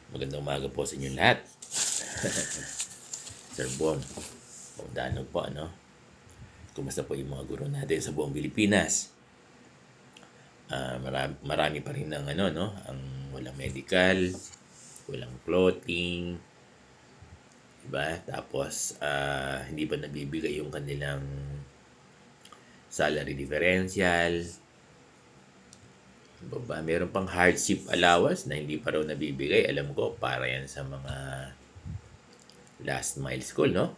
Magandang umaga po sa inyo lahat. Sir Bong, danog po ano? Kumusta po yung mga guro natin sa buong Pilipinas? Marami pa rin ng ano, no? Ang walang medical, walang clothing, diba? Tapos, hindi pa nabibigay yung kanilang salary differential. Diba? Meron pang hardship allowance na hindi pa raw nabibigay. Alam ko, para yan sa mga last mile school, no?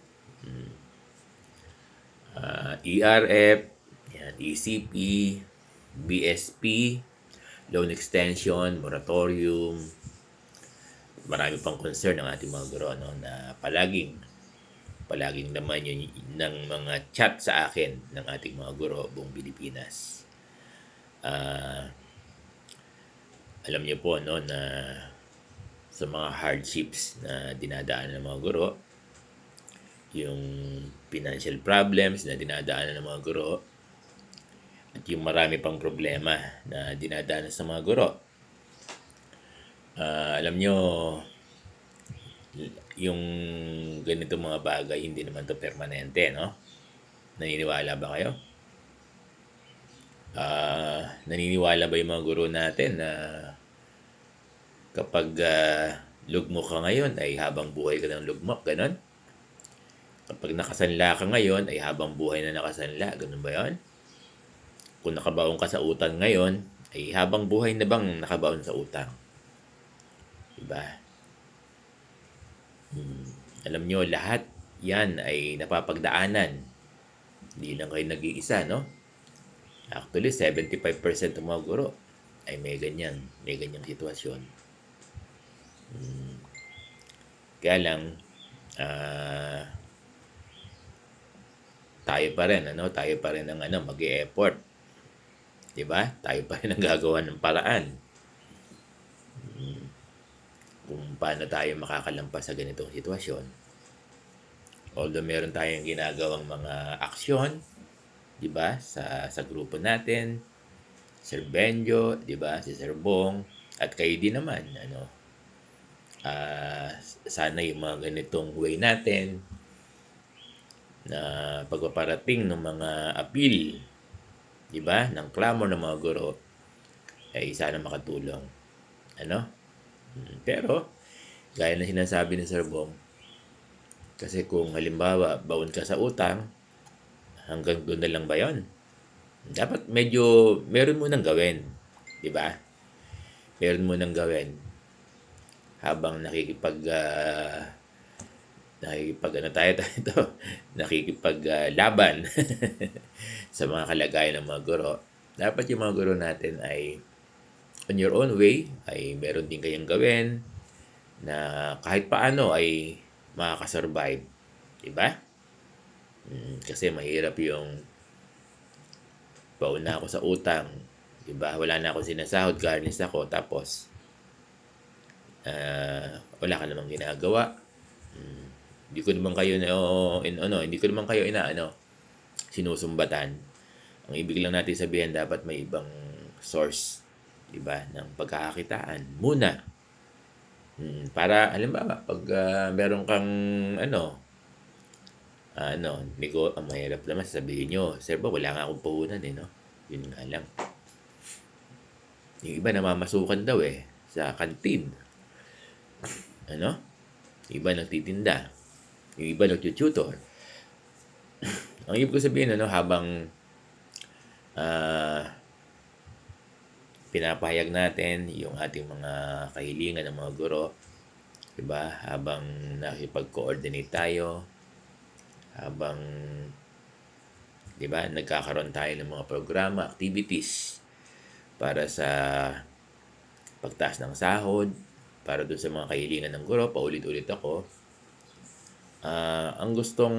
ERF, yan, ECP, BSP, loan extension, moratorium. Marami pang concern ng ating mga guro, no, na palaging naman yun ng mga chat sa akin ng ating mga guro buong Pilipinas. Alam niyo po, no, na sa mga hardships na dinadaan ng mga guro, yung financial problems na dinadaanan ng mga guro, at yung marami pang problema na dinadaanan sa mga guro. Alam nyo, yung ganito mga bagay, hindi naman to permanente, no? Naniniwala ba kayo? Naniniwala ba yung mga guro natin na kapag lugmok ka ngayon ay habang buhay ka ng lugmok, ganon? Kapag nakasanla ka ngayon ay habang buhay na nakasanla, ganun ba yun? Kung nakabaon ka sa utang ngayon, ay habang buhay na bang nakabaon sa utang? Diba? Alam nyo, lahat yan ay napapagdaanan. Hindi lang kayo nag-iisa, no? Actually, 75% ng mga guro ay may ganyang sitwasyon. Kaya lang, tayo pa rin ang mag-e-effort. 'Di ba? Tayo pa rin ang gagawa ng paraan. Kung paano tayo makakalampas sa ganitong sitwasyon. Although meron tayong ginagawang mga aksyon, 'di ba? Sa grupo natin, Sir Benjo, 'di ba? Si Sir Bong, at kayo din naman, sana yung mga ganitong way natin na pagpaparating ng mga appeal, di ba, ng clamor ng mga guro ay sana makatulong. Pero gaya na sinasabi ni Sir Bong, kasi kung halimbawa baon ka sa utang, hanggang doon na lang ba yon? Dapat medyo meron mo nang gawin, di ba? Meron mo nang gawin habang nakikipaglaban sa mga kalagayan ng mga guro. Dapat yung mga guro natin ay on your own way, ay meron din kayong gawin na kahit paano ay makakasurvive. Diba? Kasi mahirap yung baon na ako sa utang. Diba? Wala na akong sinasahod, garnish ako, tapos wala ka namang ginagawa. Hindi ko naman kayo sinusumbatan. Ang ibig lang natin sabihin, dapat may ibang source, 'di ba, ng pagkakakitaan muna. Para halimbawa pag meron kang mahirap naman sabihin nyo, Sir, wala nga akong puhunan no? Yun nga lang. Yung iba namamasukan daw sa kantin. Yung iba nagtitinda. Yung iba nagtututor. Ang ibig ko sabihin, habang pinapahayag natin yung ating mga kahilingan ng mga guro, diba? Habang nakipag-coordinate tayo, habang diba, nagkakaroon tayo ng mga programa, activities para sa pagtaas ng sahod, para doon sa mga kahilingan ng guro, paulit-ulit ako. Ang gustong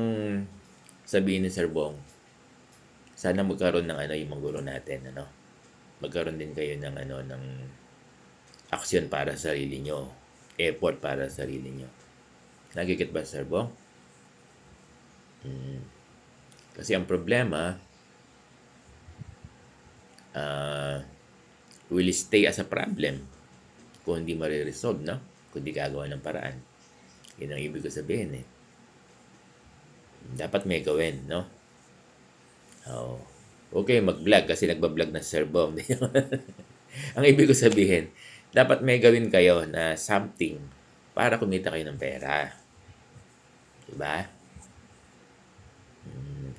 sabihin ni Sir Bong, sana magkaroon ng yung mga guro natin, magkaroon din kayo ng ng aksyon para sa sarili nyo, effort para sa sarili nyo. Nagigit ba, Sir Bong? Kasi ang problema will stay as a problem kung hindi mariresolve, no? kundi gagawa ng paraan. Yun ang ibig ko sabihin eh. Dapat may gawin, no? Oo. Okay, mag-vlog kasi nagba-vlog na si Sir Bong. Ang ibig ko sabihin, dapat may gawin kayo na something para kumita kayo ng pera. Diba?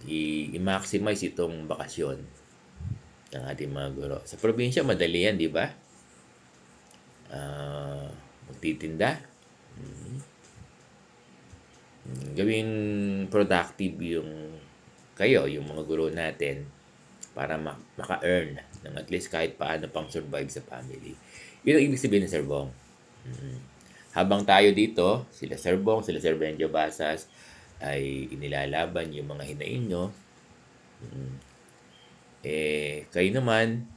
I-maximize itong bakasyon ng ating mga guro. Sa probinsya, madali yan, di ba? Magtitinda. Gawing productive yung mga guro natin para maka-earn ng at least kahit paano pang survive sa family. Yun ang ibig sabihin ng Sir Bong. Habang tayo dito, sila Sir Bong, sila Sir Benjo Basas, ay inilalaban yung mga hinaing nyo. Kayo naman,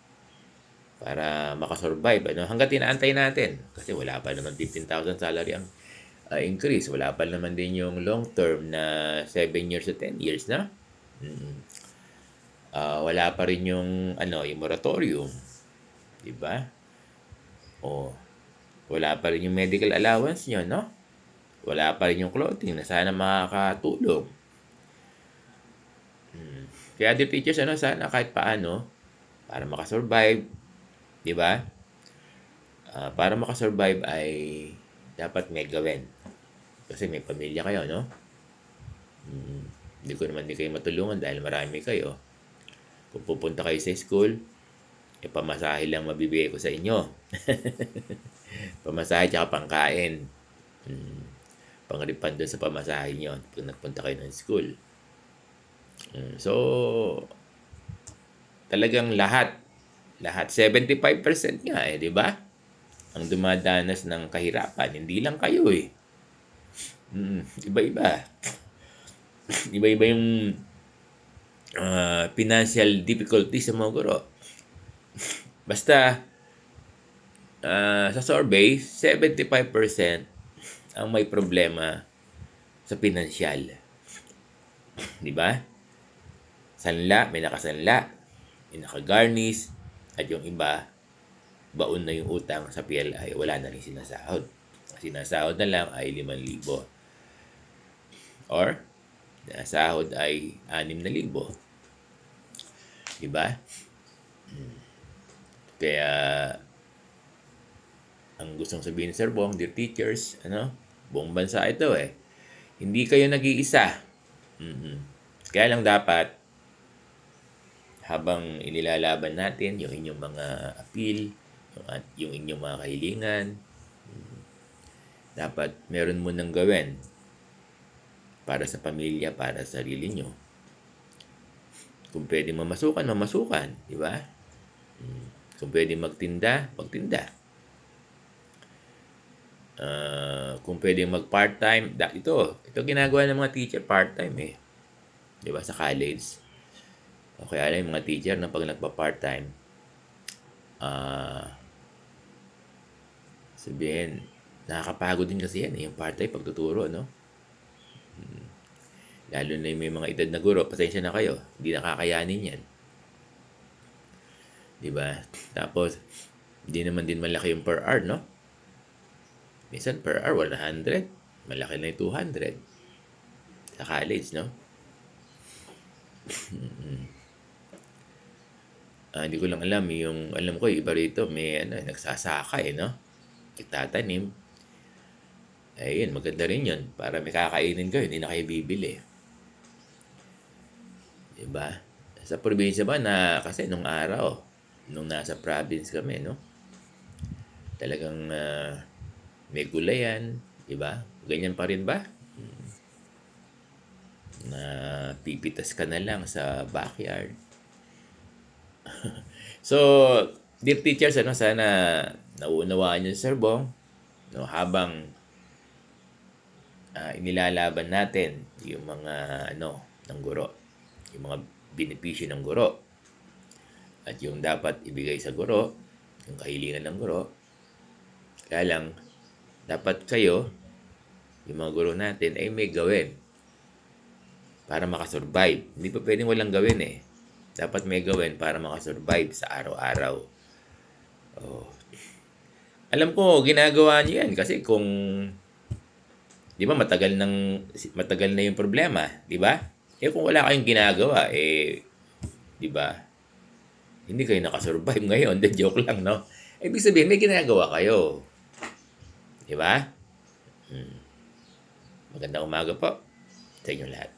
para makasurvive, hanggat inaantay natin. Kasi wala pa naman 15,000 salary ang increase. Wala pa naman din yung long term na 7 years to 10 years na. Wala pa rin yung moratorium. Diba? Wala pa rin yung medical allowance nyo, no? Wala pa rin yung clothing na sana makakatulong. Kaya the teachers, sana kahit paano, para makasurvive, di ba? Para makasurvive ay dapat may gawin. Kasi may pamilya kayo, no? Hindi ko naman kayo matulungan dahil marami kayo. Kung pupunta kayo sa school, pamasahe lang mabibigay ko sa inyo. Pamasahe tsaka pangkain. Pang-refund doon sa pamasahe nyo kung nagpunta kayo ng school. So, talagang lahat 75% nga di ba? Ang dumadanas ng kahirapan, hindi lang kayo eh. Iba-iba. Iba-iba yung financial difficulties sa mga guro. Basta, sa survey, 75% ang may problema sa pinansyal. Di ba? Sanla, may nakasanla, may nakagarnish, at yung iba, baon na yung utang sa PLI, wala na rin sinasahod. Sinasahod na lang ay 5,000. Or, sinasahod ay 6,000. Diba? Kaya, ang gustong sabihin ni Sir Bong, dear teachers, buong bansa ito eh. Hindi kayo nag-iisa. Kaya lang dapat, habang inilalaban natin yung inyong mga appeal, yung inyong mga kahilingan, dapat meron mo nang gawin para sa pamilya, para sa sarili nyo. Kung pwede mamasukan, di ba? Kung pwede magtinda. Kung pwede mag-part-time, ito ginagawa ng mga teacher part-time eh. Di ba, sa college? O kaya lang yung mga teacher na pag nagpa-part-time, sabihin, nakakapagod din kasi yan yung part-time pagtuturo, no? Lalo na yung may mga edad na guro, pasensya na kayo, hindi nakakayanin yan. Diba? Tapos, hindi naman din malaki yung per hour, no? Minsan per hour, 100. Malaki na yung 200. Sa college, no? Hindi ko lang alam. Alam ko, iba rito, may nagsasaka no? Nagtatanim. Ayun, maganda rin yun. Para may kakainin kayo, hindi na kayo bibili. Diba? Sa probinsya ba kasi nung araw, nung nasa province kami, no? Talagang may gulayan, diba? Ganyan pa rin ba? Na pipitas ka na lang sa backyard. So, dear teachers, sana nauunawaan niyo Sir Bong, no, habang inilalaban natin yung mga ng guro, yung mga benepisyo ng guro at yung dapat ibigay sa guro, yung kahilingan ng guro. Kaya lang, dapat kayo, yung mga guro natin, ay may gawin para makasurvive. Hindi pa pwedeng walang gawin eh. Dapat may gawin para makasurvive sa araw-araw. Alam ko ginagawa niyo 'yan kasi kung 'di ba matagal na yung problema, 'di ba? Eh, kung wala kayong ginagawa, eh, 'di ba, hindi kayo naka-survive ngayon, 'di joke lang 'no? Ibig sabihin may ginagawa kayo, 'di ba? Hmm, magandang umaga po sa inyong lahat.